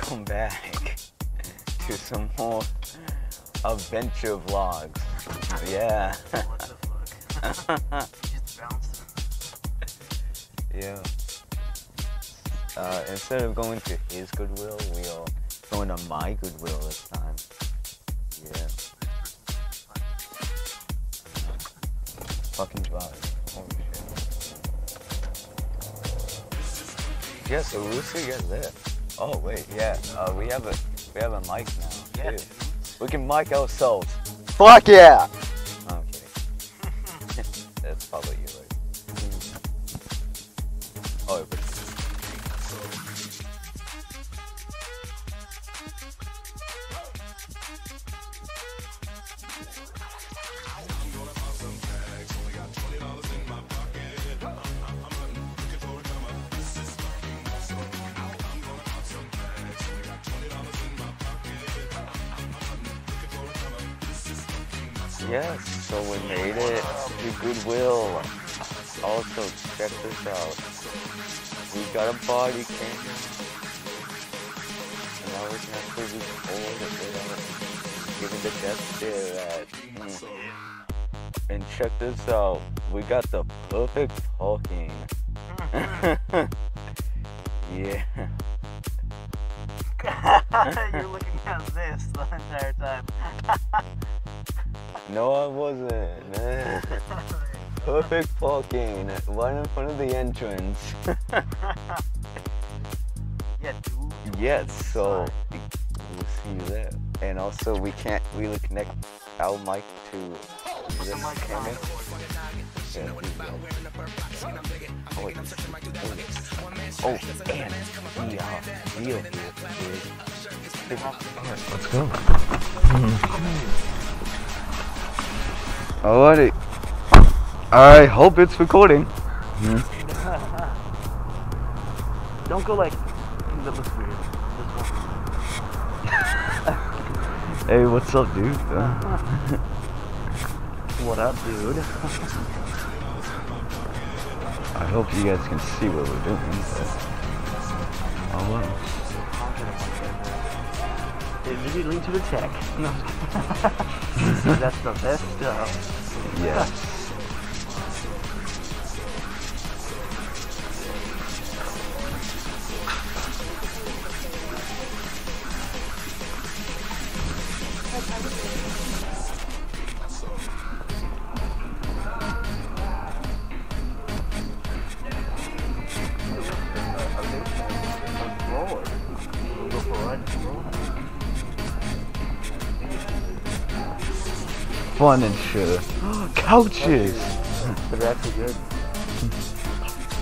welcome back to some more adventure vlogs. Yeah. What the fuck? You just bounced. Yeah. Instead of going to his Goodwill, we are going to my Goodwill this time. Yeah. Fucking drive. Holy shit. Yeah, so we'll see you guys there. Oh wait, yeah. We have a mic now. Yeah, Too. dude. We can mic ourselves. Fuck yeah! No, I'm kidding. That's probably you, right? Oh, but yes, so we made it to Goodwill. Also, check this out. We got a body cam. And now we can actually record it without giving the death stare at. And check this out. We got the perfect parking. Yeah. You're looking at this the entire time. No, I wasn't. Perfect parking right in front of the entrance. Yeah, dude. Yes, so we'll see you there. And also, we can't really connect our mic to this camera. Yeah, oh, wait. Oh, and we are real here. Let's go. Alrighty. I hope it's recording. Don't go like. That looks weird. Hey, what's up, dude? What up, dude? I hope you guys can see what we're doing. Oh, wow. Immediately to the tech. No. That's the best stuff. Yes. Fun and sure. Couches! They're actually good.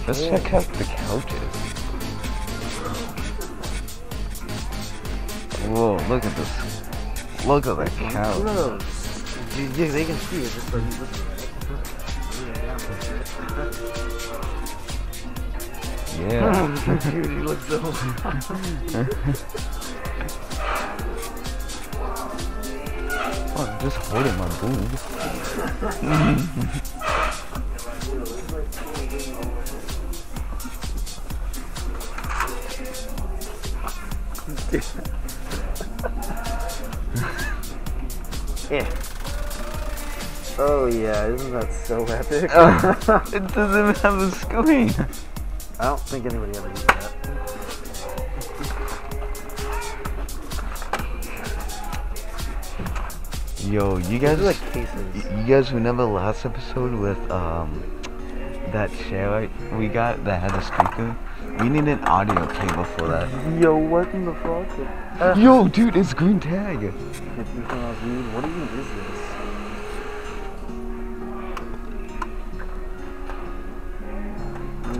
Let's check out the couches. Whoa, look at this. Look at the couch. No, they can see it just by looking at it. Yeah. Dude, he looks so. Oh, I'm just holding my boob. Yeah. Oh yeah, isn't that so epic? It doesn't have a screen. I don't think anybody ever used that. Yo, you guys, Those are like cases. you guys remember last episode with that chair we got that had a speaker? We need an audio cable for that. Yo, what in the fuck? Yo, dude, it's green tag. What even is this?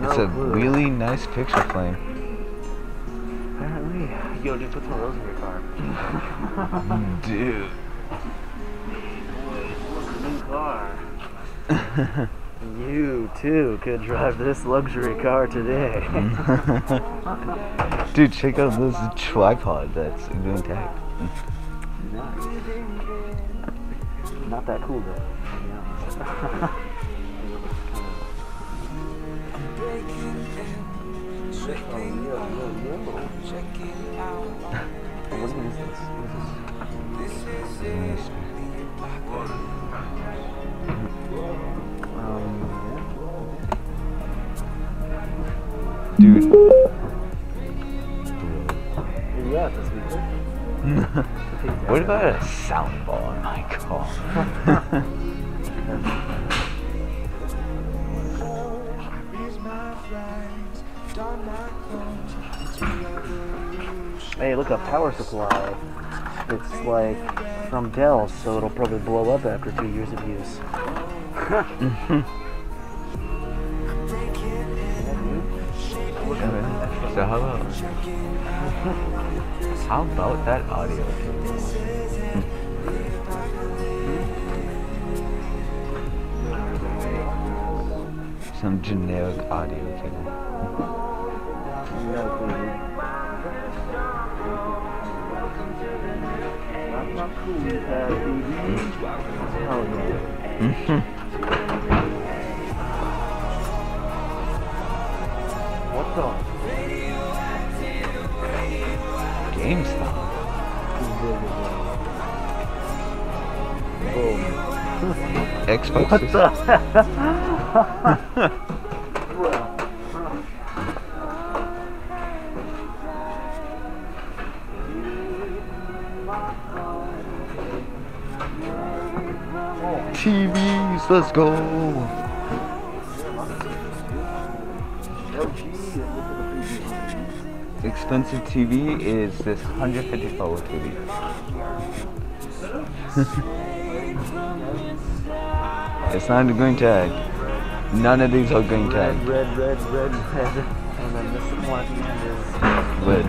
It's a really nice picture frame. Apparently. Yo, dude, put some of those in your car. Dude. New car. You too could drive this luxury car today. Dude, check out this tripod that's green tag. Nice. Not that cool though, to be honest. Check it out. Dude. Yeah, this week. What about a soundbar in my car? Hey, look, a power supply. It's like from Dell, so it'll probably blow up after 2 years of use. So how about that audio? Some generic audio cable. Not cool with that, baby. Oh, yeah. What the? GameStop. Boom. Xbox. What the? TVs, let's go. Expensive TV is this $150 TV. It's not a green tag. None of these are green tag. Red. And then this one at the end is Red.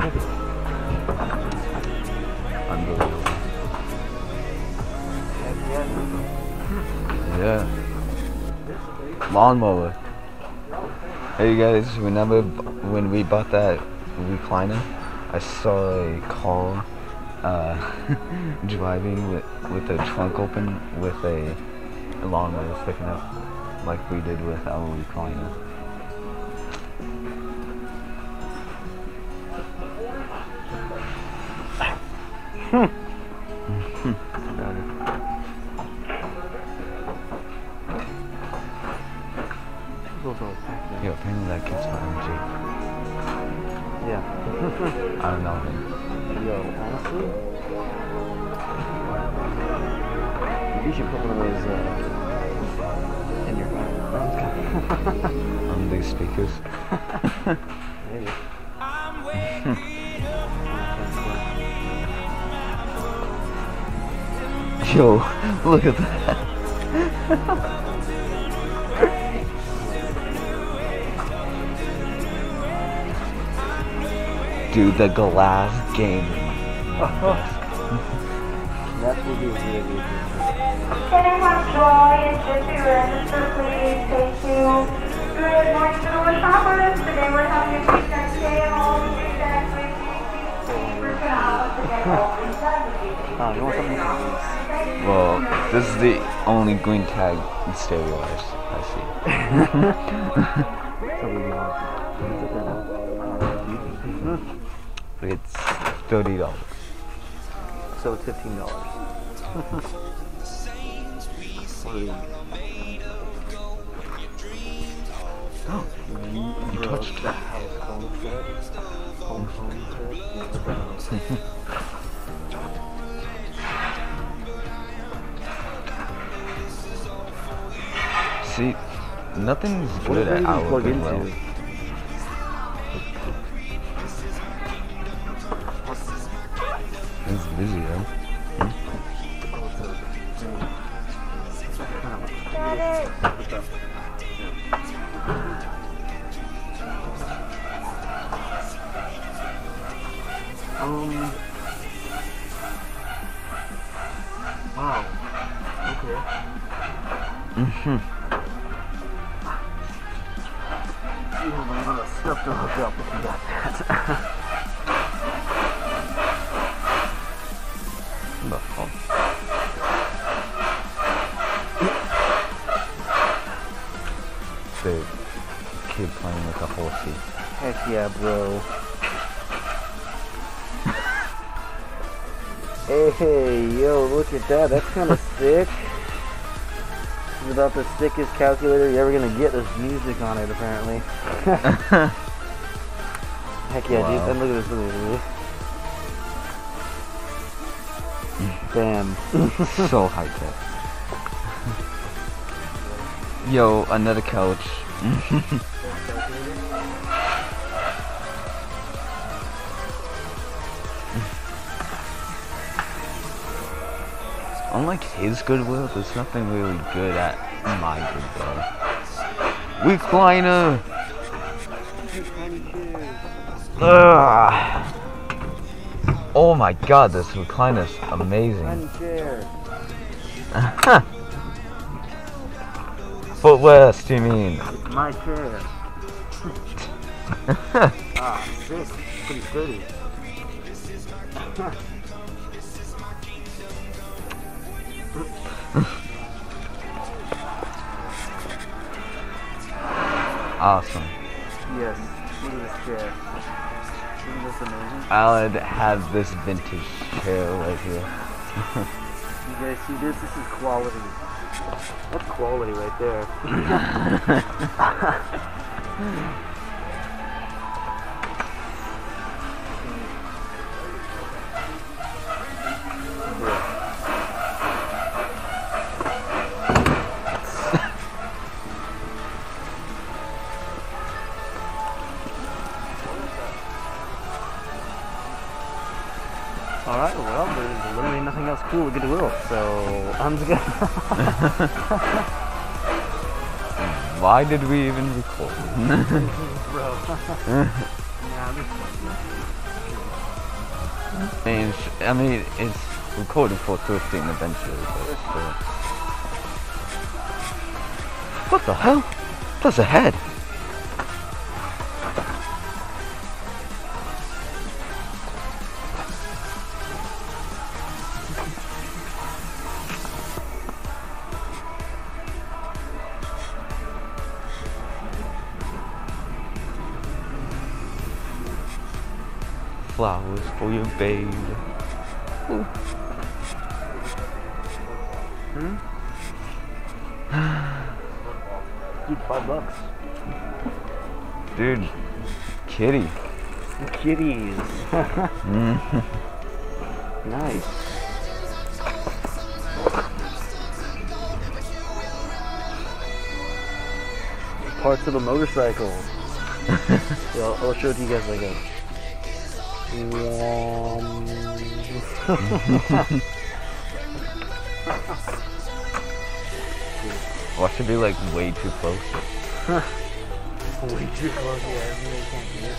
Unbelievable. Yeah. Lawnmower. Hey guys, remember when we bought that recliner? I saw a car driving with the trunk open with a lawnmower sticking up, like we did with our recliner. Yo, apparently that kid's fucking cheap. yeah. I don't know him. Yo, honestly, you should put one of those in your phone. On these speakers. Maybe. Yo, look at that. Dude, the glass game. That would be really good. Can I have Joy and Jesse register, please? Thank you. Good morning, Silver Shoppers. Today we're having a pre-tax sale. Pre-tax with you want something? Well, this is the only green tag stereo I see. It's $30. So it's $15. You touched the house home set. See, nothing's good at our plug Goodwill. into? It's busy though. Wow. Okay. You have a lot of stuff to hook up if you got that. The fuck? The kid playing with a horsey. Heck yeah, bro. Hey, yo, look at that. That's kind of sick. It's about the sickest calculator you're ever gonna get. There's music on it, apparently. Heck yeah, Wow. dude. And look at this, Bam. So high tech. Yo, another couch. Unlike his Goodwill, there's nothing really good at my Goodwill. Recliner! Ugh. Oh my god, this recliner's amazing. Chair. Footrest, you mean? My chair. This is pretty sturdy. Awesome. Yes. Look at this chair. Isn't this amazing? I'd have this vintage chair right here. You guys see this? This is quality. That's quality right there. Alright, well, there's literally nothing else cool at Goodwill, so I'm just gonna... Why did we even record? Bro. I mean, it's recorded for thrifting eventually, but still. What the hell? That's a head. Flowers for your babe. Ooh. Dude, $5. Dude, kitty. Kitties. Nice. Parts of a motorcycle. Yeah, I'll show it to you guys like a... Watch it be like way too close. Way too close, yeah, I really can't see it.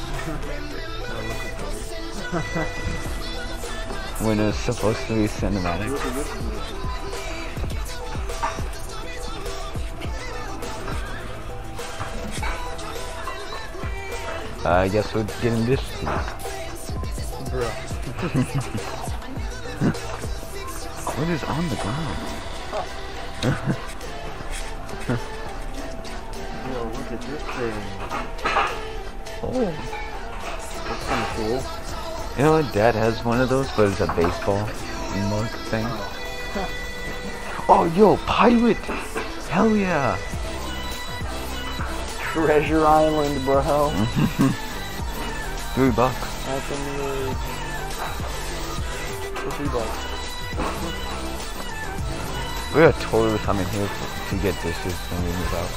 When it's supposed to be cinematic. I guess we're getting this piece. Bro. What is on the ground? Yo, look at this thing. Oh. That's kind of cool. You know what? Dad has one of those, but it's a baseball mug thing. Oh, yo, pirate! Hell yeah! Treasure Island, bro. $3. That's amazing. For $3. We are totally coming here to get dishes when we move out.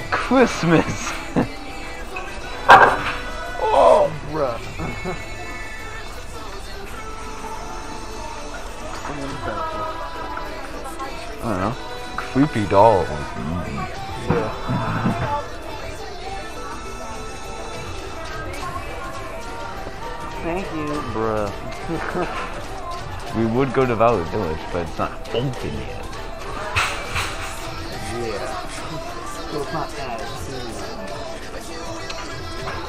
Christmas! Oh, bruh. I don't know. Creepy dolls. Yeah. Thank you, bruh. We would go to Valley Village, but it's not open yet. Yeah. So it's not as soon.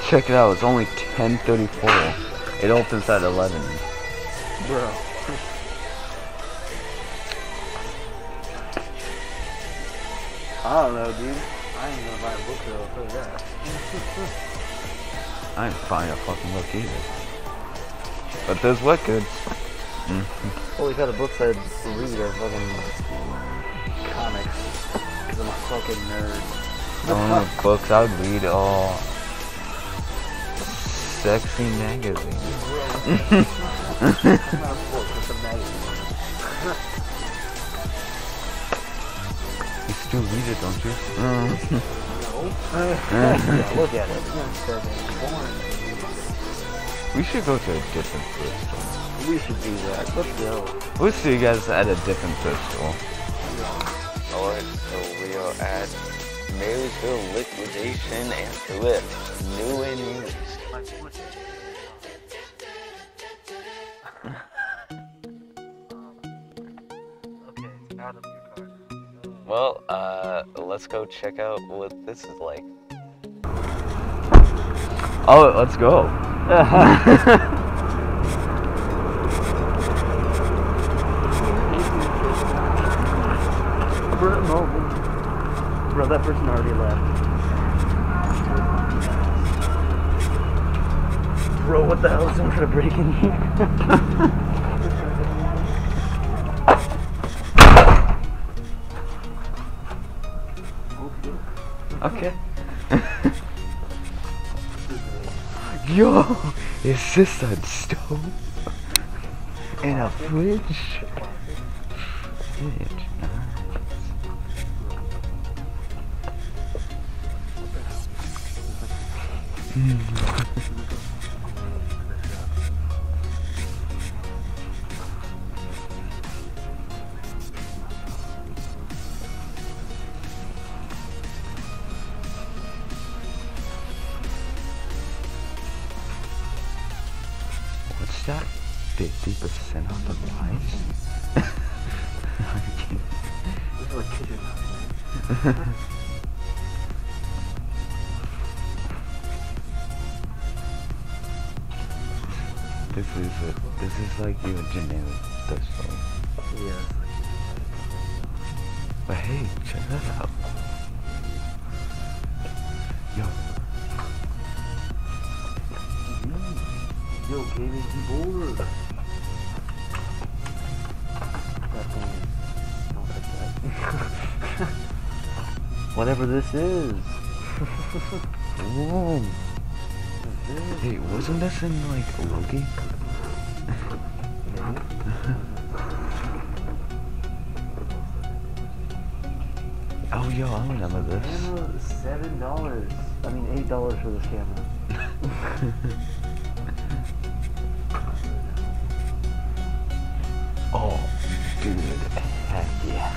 Check it out, it's only 10:34. It opens at 11. Bro. I don't know, dude. I ain't gonna buy a book though, I'll tell you that. I ain't buying a fucking book either. But there's wet goods. Always had a book that I'd read or fucking comics. because I'm a fucking nerd. Books, I would read all sexy magazines. I'm not a book, it's a magazine. You still read it, don't you? Look at it. It's boring. We should go to a different thrift store. We should do that. Let's go. We'll see you guys at a different thrift store. Alright, so we are at Marysville Liquidation and Thrift. New and used. Okay, out of your car. Well, let's go check out what this is like. Oh, let's go. Bro, that person already left. Bro, what the hell? Is someone trying to break in here? Okay. Yo, is this a stove? And a fridge? Fridge, What's that? 50% off the price? This is like kitchen. This is like your generic thrift store. Yeah. But hey, check that out. Yo. Yo, gaming keyboard. Whatever this is. Whoa. Hey, wasn't this in like Loki? Oh, yo, I remember this. Camera, $7. I mean, $8 for this camera. Oh, dude, heck yeah.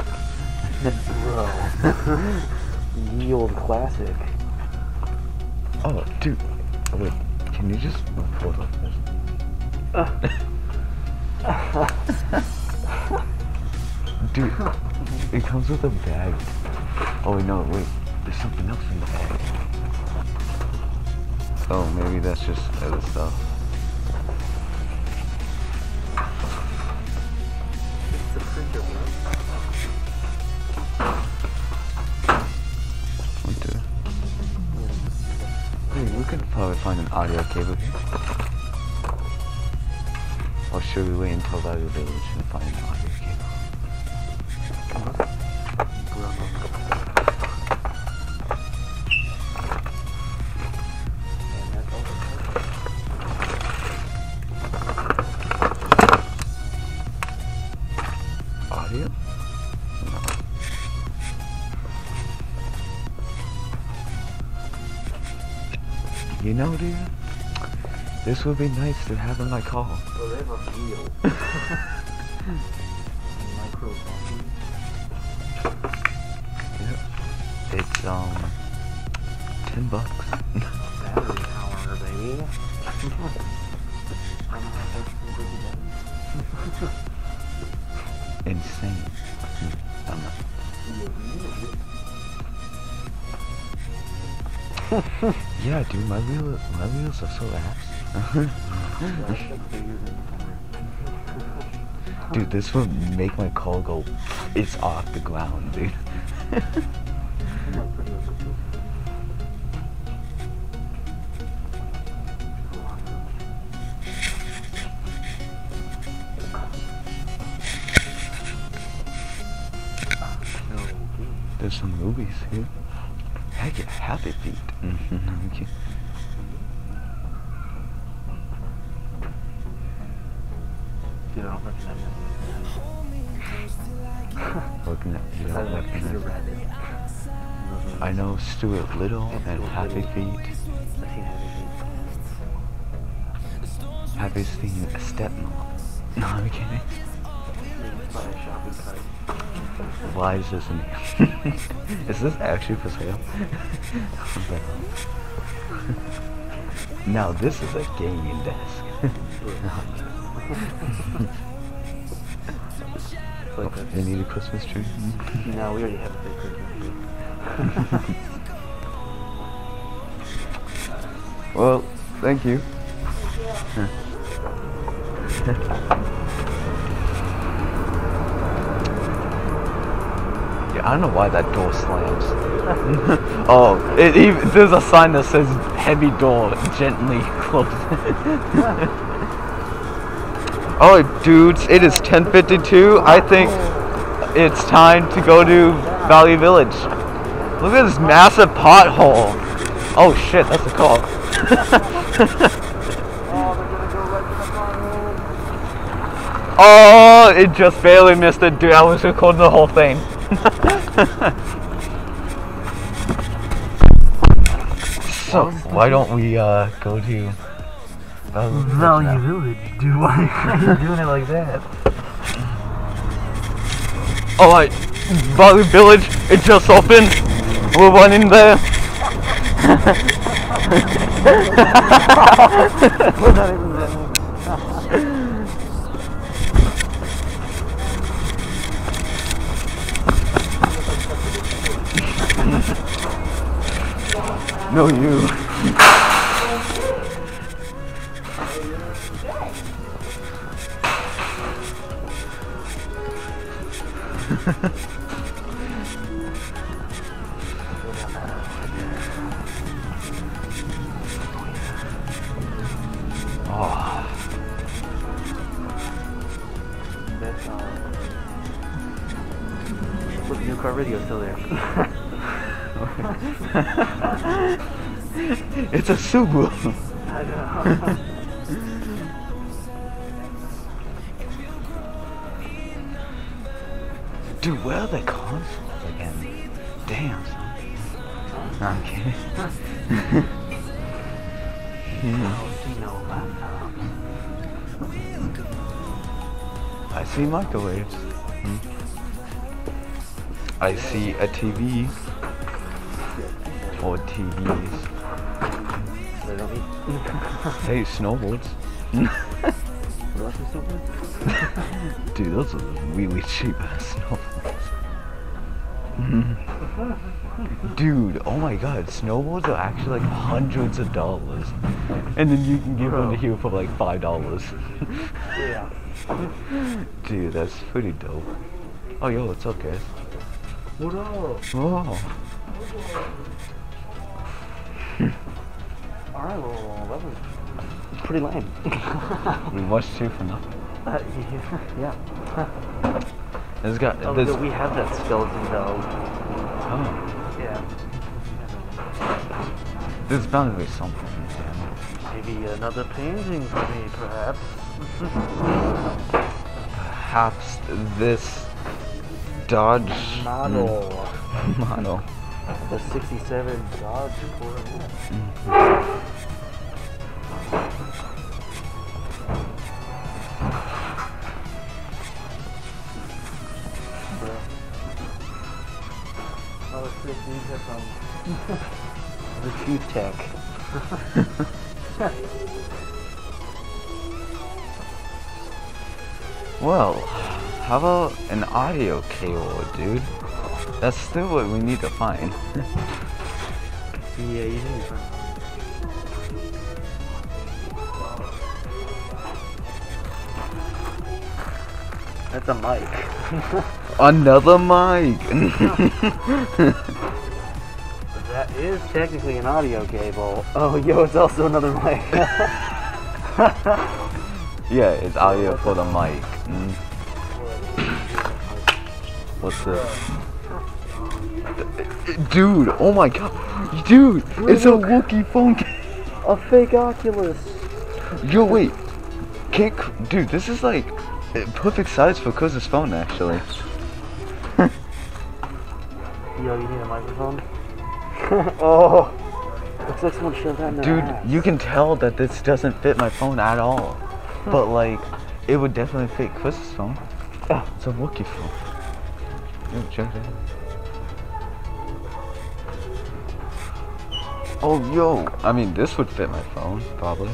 Bro. The old classic. Oh, dude. Oh, wait, can you just hold up this? Dude, it comes with a bag. Oh, wait, no, wait. There's something else in the bag. Oh, maybe that's just other stuff. It's a printer, bro. Hey, we could probably find an audio cable here. Or should we wait until Value Village and find an audio cable? Audio? No. You know, dude, this would be nice to have in my car. Well, they have a wheel. Micro coffee. Yep. It's, $10. Battery power, baby. Insane. I'm not. Yeah, dude, my wheels are so ass. Dude, this would make my car go, it's off the ground, dude. to some movies here. Heck yeah, Happy Feet. Okay. Dude, I don't recognize him. Looking at you I don't like Peter recognize. Rabbit. I know Stuart Little and Happy Feet. I've seen Happy Happy Feet, a stepmom. No, I'm kidding. Feet. Buy a shopping cart. Why is this in here? Is this actually for sale? Now this is a gaming desk. Like They need a Christmas tree. no, we already have a big Christmas tree. Well, thank you. Yeah, I don't know why that door slams. Oh, there's a sign that says heavy door, gently close. Oh, dudes, it is 10:52. I think it's time to go to Valley Village. Look at this massive pothole. Oh shit, that's a call. Oh, it just barely missed it, dude. I was recording the whole thing. So, why don't we go to Valley Village, dude. Why are you doing it like that? Alright, Valley Village, it just opened. We're running there. We're not even there. No, you. Oh. That's Look, new car radio's still there. It's a Subaru. I know. Dude, where are the consoles again? Damn, son. No, I'm kidding. I see microwaves. I see a TV. Or TVs. They don't eat. Hey, snowboards. Dude, those are really cheap ass snowboards. Dude, oh my god, snowboards are actually like hundreds of dollars. And then you can get one to here for like $5. Yeah. Dude, that's pretty dope. Oh, yo, what's up, guys? What up? Whoa. Alright, well, that was pretty lame. We watched two for nothing. Yeah. It's got Oh, this. we have that skeleton though. Oh, Yeah. there's bound to be something. Maybe another painting for me, perhaps. Perhaps this Dodge Model. model. The 67 Dodge Coronet. Oh, it's this these are from the Tooth Tech. Well, how about an audio cable, dude? That's still what we need to find. Yeah, you need to find. That's a mic. Another mic. That is technically an audio cable. Oh, yo, it's also another mic. Yeah, it's audio for the mic. What's this? Dude, oh my god. Dude, it's a Wookiee phone. A fake Oculus. Yo, wait. Dude, this is like perfect size for Kuz's phone, actually. Yo, you need a microphone? Oh, looks like someone shoved that in their Dude, ass. you can tell that this doesn't fit my phone at all. But like, it would definitely fit Kuz's phone. It's a Wookiee phone. Yo, check it out. Oh, yo. I mean, this would fit my phone, probably.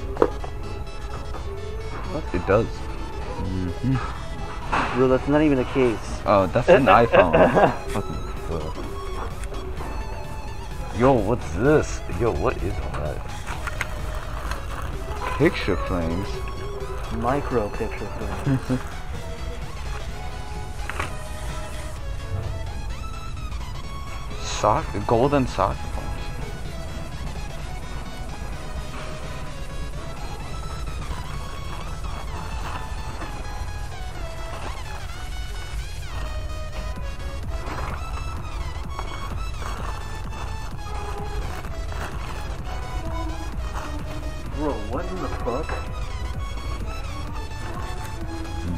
What? It does. Bro, that's not even a case. Oh, that's an iPhone. Fucking fuck. Yo, what's this? Yo, what is all that? Picture frames. Micro picture frame. Golden sock phones. Bro, what in the fuck?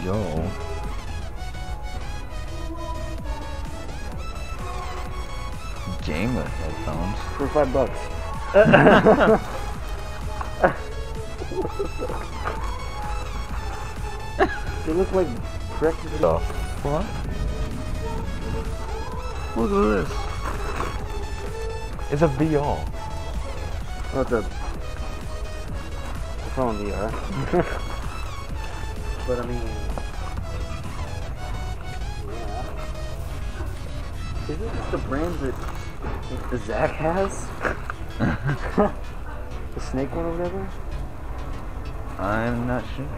Yo. Gamer headphones. For $5. They look like practically. What? Look at this. It's a VR. Oh, it's a phone VR. But I mean, yeah. Is it just the brand that the Zach has? The snake one or whatever? I'm not sure.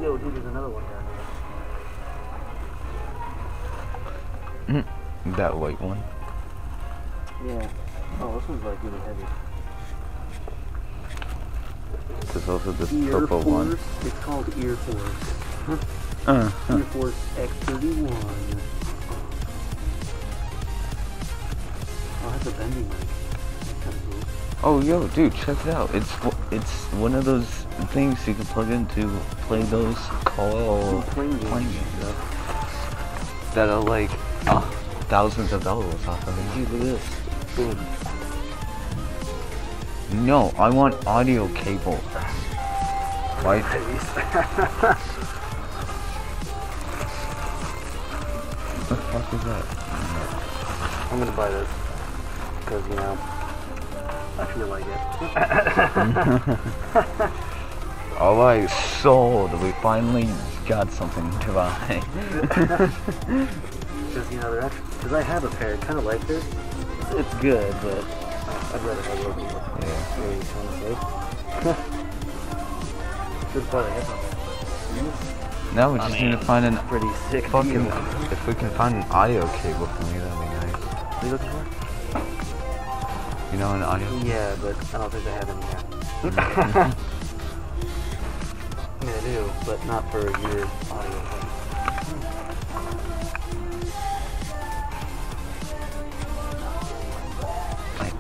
Yo, dude, there's another one down That white one. there. Yeah. Oh, this one's like really heavy. There's also this Ear purple Force. one. It's called Ear Force. Huh. Ear Force X31. Oh, that's a bending mic. That's kind of cool. Oh, yo, dude, check it out. It's one of those things you can plug in to play those call Playing games. that are like thousands of dollars off of it. Dude, look at this. Boom. No, I want audio cable. Right? What the fuck is that? I'm gonna buy this. Because, you know, I feel like it. Alright, sold. We finally got something to buy. Because, you know, they're actually, because I have a pair, I kind of like this. It's good, but I'd rather have one. Yeah. What are you trying to say? Good part I have on Now we just need to find an pretty sick fucking. deal. If we can find an audio cable for me, that'd be nice. What are you looking for? You know, an audio. Yeah, but I don't think I have any here. I mean, I do, but not for your audio thing. My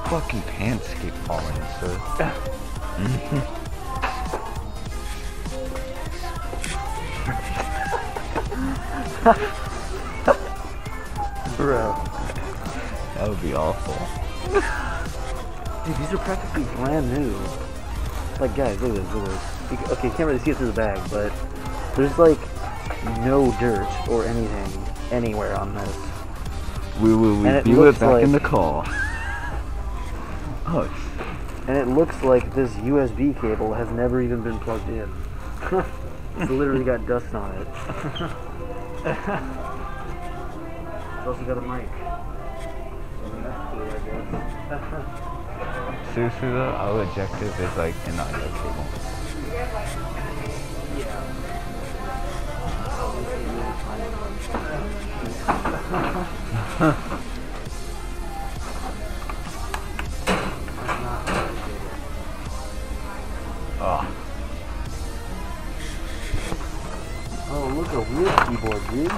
fucking pants keep falling, sir. Bro. That would be awful. Dude, these are practically brand new. Like, guys, look at this, look at this. Okay, you can't really see it through the bag, but there's like no dirt or anything anywhere on this. We will And it review it looks back in the like- call. Oh, And it looks like this USB cable has never even been plugged in. It's literally got dust on it. It's also got a mic. So that's cool, I guess. seriously though, our objective is like an audio cable. Oh, it looks a weird keyboard, dude.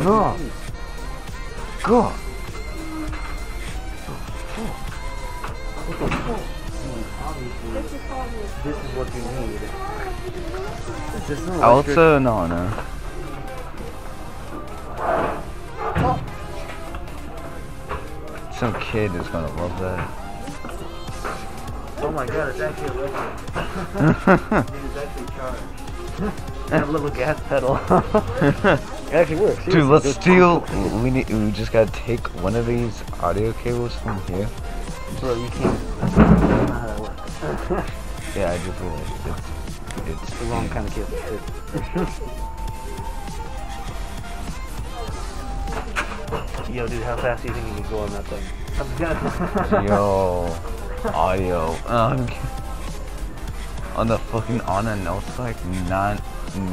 No. God. This is what you need. Is this an electric? Also, no. Some kid is gonna love that. Oh my god, it's actually electric. It's actually charged. And a little gas pedal. It actually works. Dude, let's steal. We just gotta take one of these audio cables from here. Bro, you can't. That's not how that works. Yeah, I just realized it's The wrong kind of cable. Yo, dude, how fast do you think you can go on that thing? Yo, audio. On the fucking on and off, like not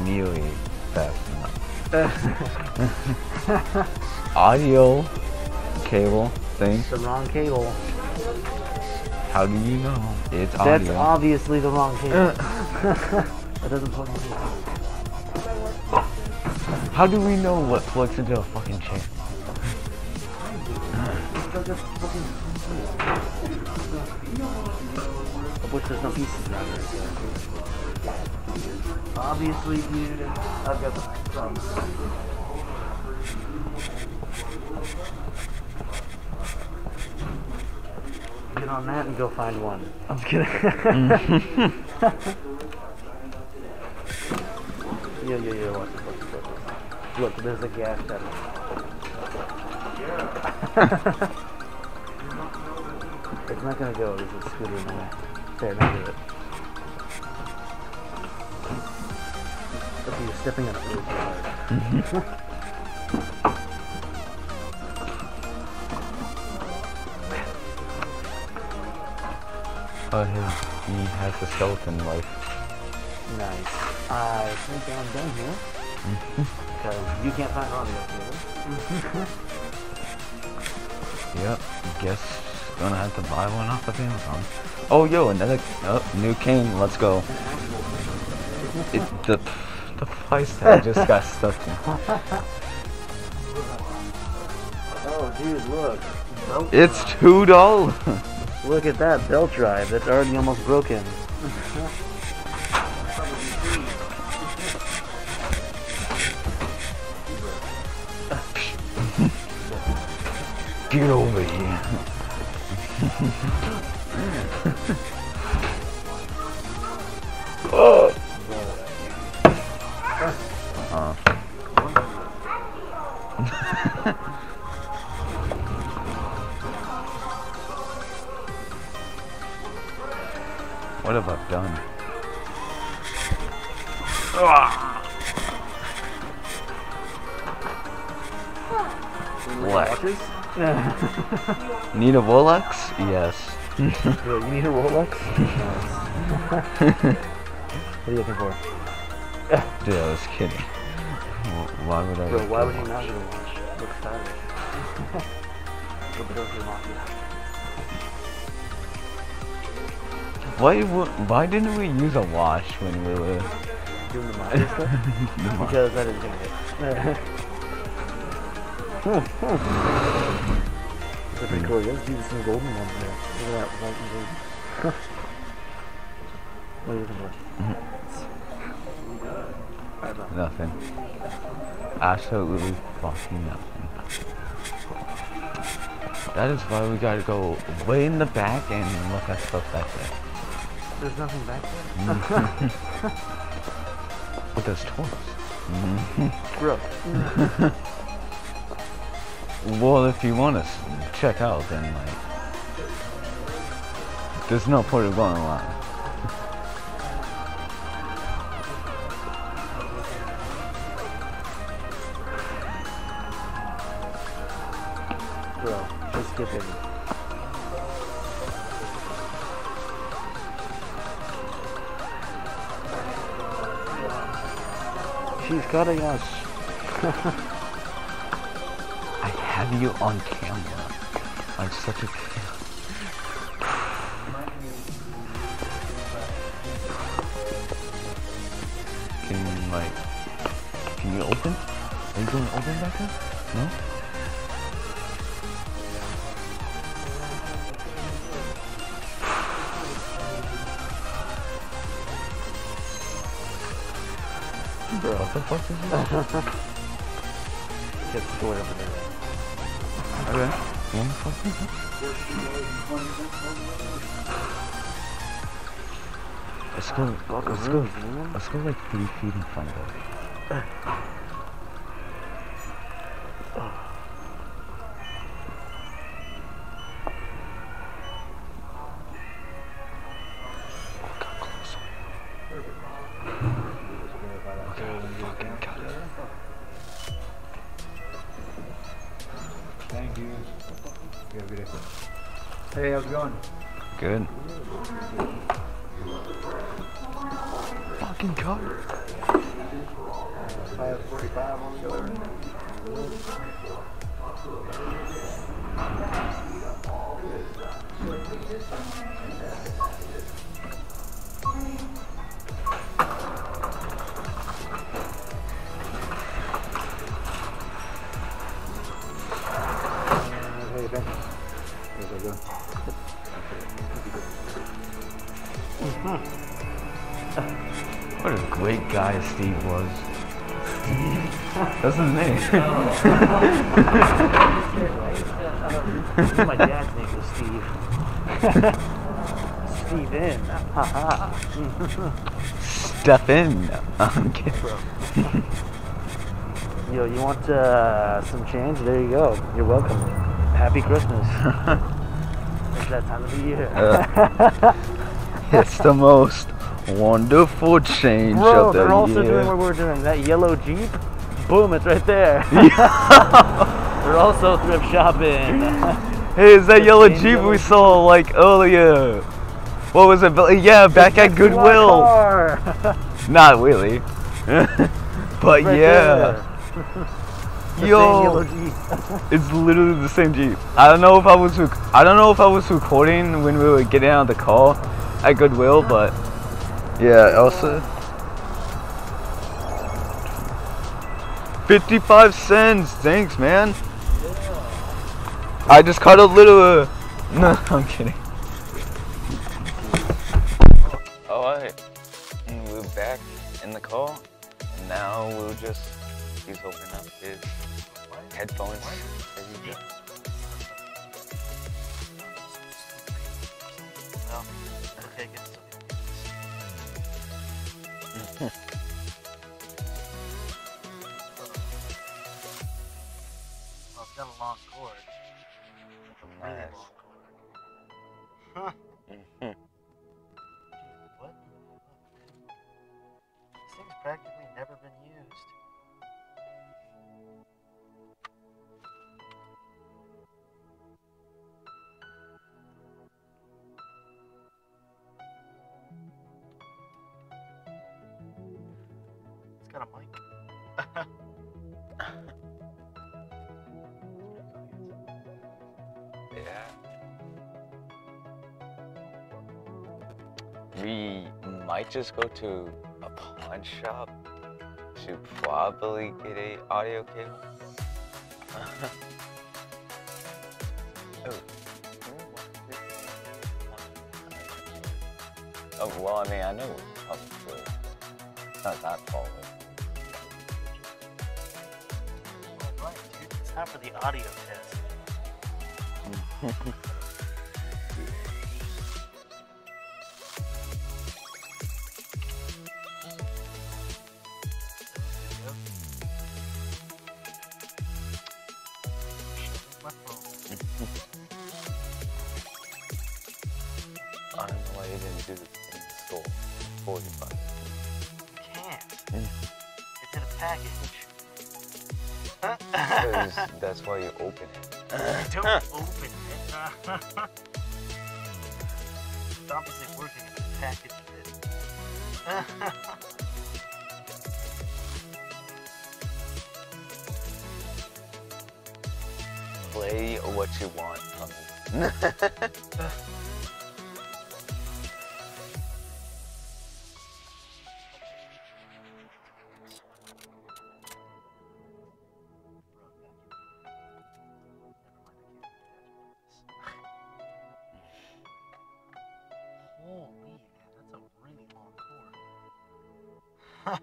nearly fast enough. Audio cable thing. The wrong cable. How do you know? It's That's audio. obviously the wrong cable. That doesn't fucking work. How do we know what plugs into a fucking chair? Of which there's no pieces around there. Obviously, dude, I've got the thumbs. Get on that and go find one. I'm just kidding. Yeah, watch this. Look, there's a gas pedal. It's not gonna go, there's a scooter in the way. There, now do it. Okay, you're stepping on it really hard. Oh, he has a skeleton life. Nice. I think I'm done here. Because you can't find audio cable. Yep, guess gonna have to buy one off of Amazon. Oh, yo, another new cane. Let's go. The price tag just got stuck in. Oh, dude, look. It's $2. Look at that belt drive. That's already almost broken. Get over here. Oh. What have I done? What? Need a Rolex? Yes. You need a Rolex? What are you looking for? Dude, I was kidding. Why would I? Bro, why would you not get a watch? Look stylish. Go below your mafia. Why didn't we use a watch when we were doing the mafia stuff? Because I didn't think of it. That's pretty cool. Let's do some golden ones there. Look at that white and gold. What are you looking for? nothing? Absolutely fucking nothing. That is why we gotta go way in the back and look at stuff back there. There's nothing back there. But there's toys. Bro. Well, if you want to check out, then like, there's no point of going around. Bro, just skip it. She's cutting us. I have you on camera. I'm such a going over back there? No? Bro, what the fuck is this? Get the door over there. Okay. One fucking. Let's go like 3 feet in front of it. Thank you. You have a good day. Hey, how's it going? Good. Fucking car. 5:45 on the other. Hey, Ben. How's it going? What a great guy Steve was. That's his name. My dad's name was Steve. Steven. Haha. Stefan. I'm kidding. Yo, you want some change? There you go. You're welcome. Happy Christmas. It's that time of the year. It's the most wonderful change Bro, of the they're also year. doing what we're doing. That yellow Jeep, boom, it's right there. They're also thrift shopping. Hey, is that yellow same Jeep yellow we saw like earlier? What was it? Yeah, back at Next to my Goodwill. car. Not really. But Right yeah. there. The Yo. same yellow Jeep. It's literally the same Jeep. I don't know if I was recording when we were getting out of the car at Goodwill, but yeah, Elsa. 55 cents. Thanks, man. I just caught a little no, I'm kidding. Alright. We're back in the car. And now he's opening up his headphones. There you go. Well, okay, good. Well, it's got a long cord. It's a really Nice. long cord. Huh. What? This thing's practically never been used. It's got a mic. Yeah. We might just go to a pawn shop to probably get a audio cable. Oh, well, I mean, I know probably it's not that far away. Alright, dude, it's time for the audio test. My phone. I don't know why you didn't do this in the store. 45. Can't. It's in a package. Because that's why you open it. Don't open it. It's obviously working if it's packaged it. Play what you want from me. Yeah.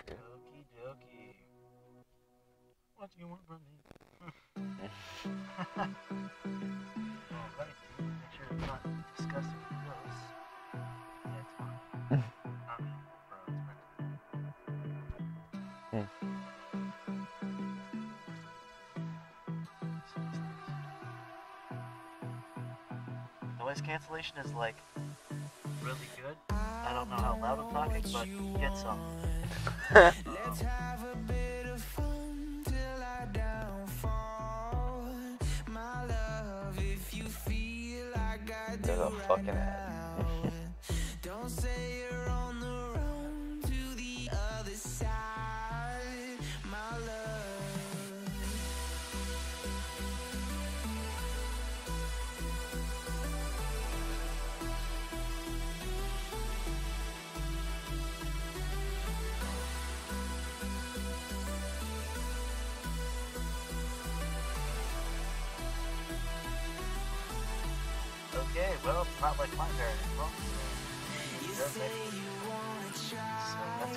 Okie dokie. What do you want from me? Oh, right. Make sure it's not disgusting and gross. Yeah, it's fine. Bro, it's Noise cancellation is like really good. I don't know how loud I'm talking, but get some. Let's have a bit of fun till I downfall. My love, if you feel like I do There's a right fucking ad. now, don't say you're on the run to the other side, my love. Okay, well, it's not like my parents. Well, You so say you wanna that's try,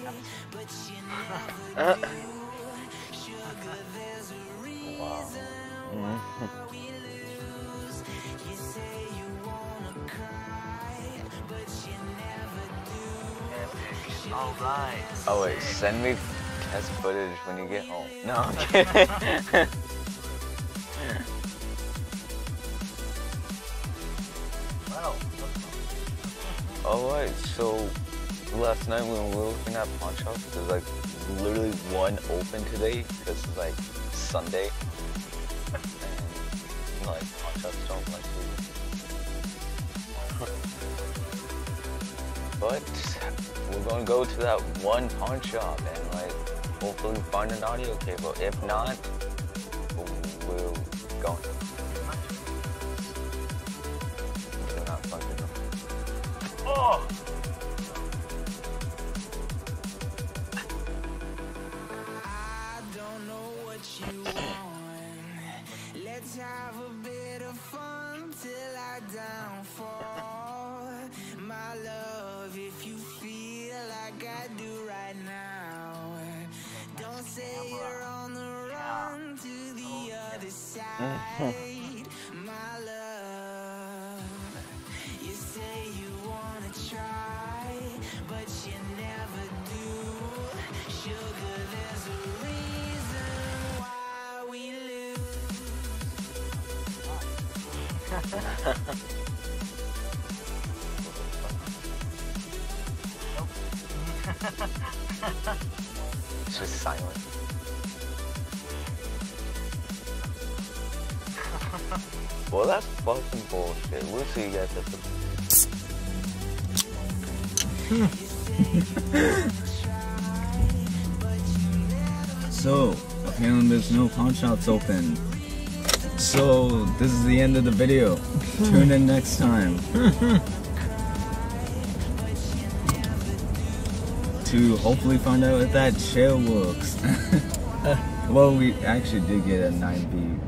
kind but you never do. Sugar, there's a reason why we lose. You say you wanna cry, but you never do. of alright. Oh wait, send me test footage when you get home. No, I'm kidding. Well, Alright, so last night when we were looking at pawn shops, there's like literally one open today because it's like Sunday. And like pawn shops don't like to. But we're gonna go to that one pawn shop and like hopefully find an audio cable. If not, we'll go. They're not fucking them. oh! I don't know what you want. Let's have a bit of fun till I downfall. My love, if you feel like I do right now, don't say you're on the run to the other side. My love, you say you wanna try, but you never do. Sugar, there's a reason why we lose. It's just silent. Well, that's fucking bullshit. We'll see you guys at the... So, apparently there's no pawn shops open. So, this is the end of the video. Tune in next time. To hopefully find out if that chair works. Well, we actually did get a 9B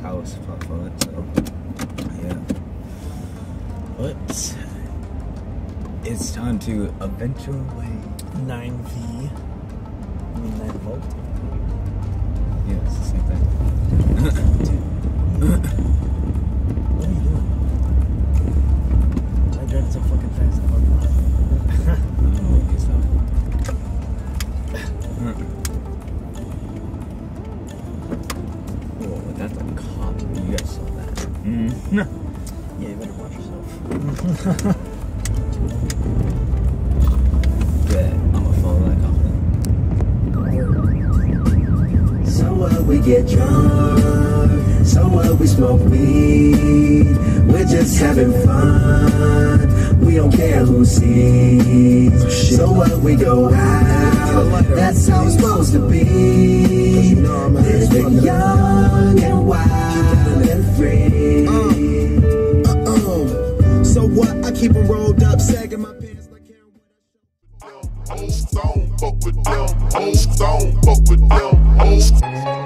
power supply for it, so yeah. But it's time to eventually 9V. I mean 9 volt. Yeah, it's the same thing. What are you doing? I drive so fucking fast. Oh, that's a cop. You guys saw that. Yeah, you better watch yourself. Yeah, I'm gonna follow that cop. So what, we get drunk, so what, we smoke weed, we're just having fun, we don't care who sees. So what, we go out, that's how it's supposed to be, living young and wild and free. So what, I keep them rolled up, sagging my pants like Karen. don't fuck with them hoes, 'cause I don't fuck with them hoes.